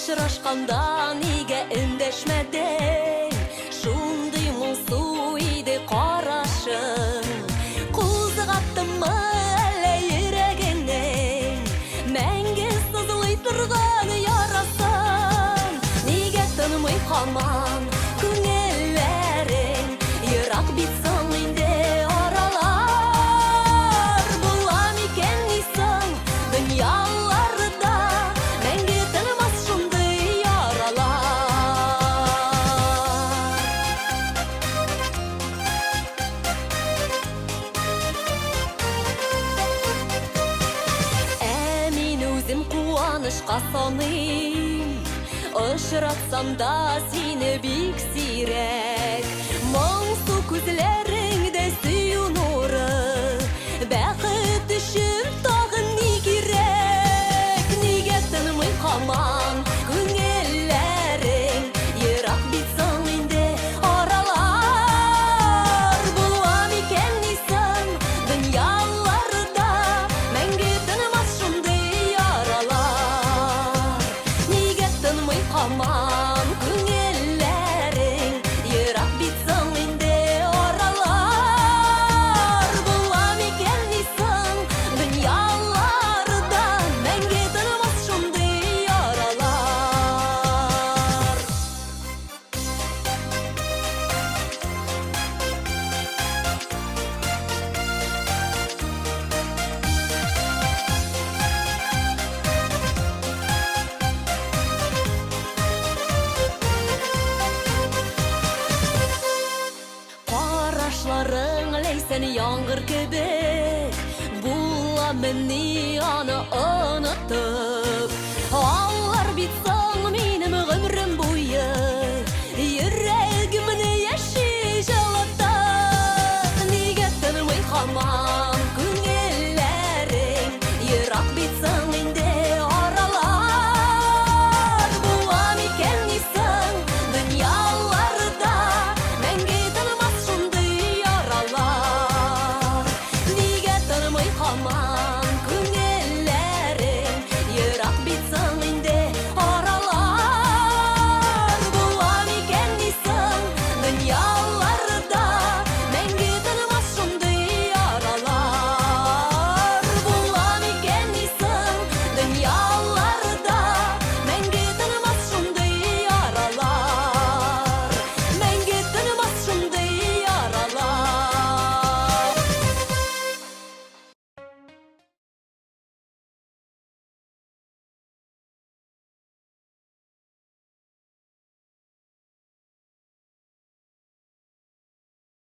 Очрашканда неге эндешмедең? Шундый моңсу иде карашың. Кузгаттымы әле йөрәгеңнең? Мәңге сызлый торган ярасын. Неге тынмый һаман күңелләрең? Ерак бит соң инде аралар. Була микән ни соң дөньяларда? Мәңге тынмас шундый яралар. Ә мин үзем куанышка саныйм, очратсам да сине бик сирәк. Моңсу күзләреңдә сөю нуры, бәхет өчен тагын ни кирәк? Нигә тынмый һаман күңелләрең? Ерак бит соң инде аралар. Була микән ни соң дөньяларда? Мәңге тынмас шундый яралар. Нигә тынмый һаман күңелләрең? Ерак бит соң инде аралар. Була микән ни соң дөньяларда? Мәңге тынмас шундый яралар. Карашларың ләйсән яңгыр кебек, буламыни аны онытып. Алар бит соң минем гомрем буе, йөрәгемне яши җылата. Нигә тынмый һаман күңелләрең? Ерак бит соң инде аралар. Була микән ни соң дөньяларда? Мәңге тынмас шундый яралар. Нигә тынмый һаман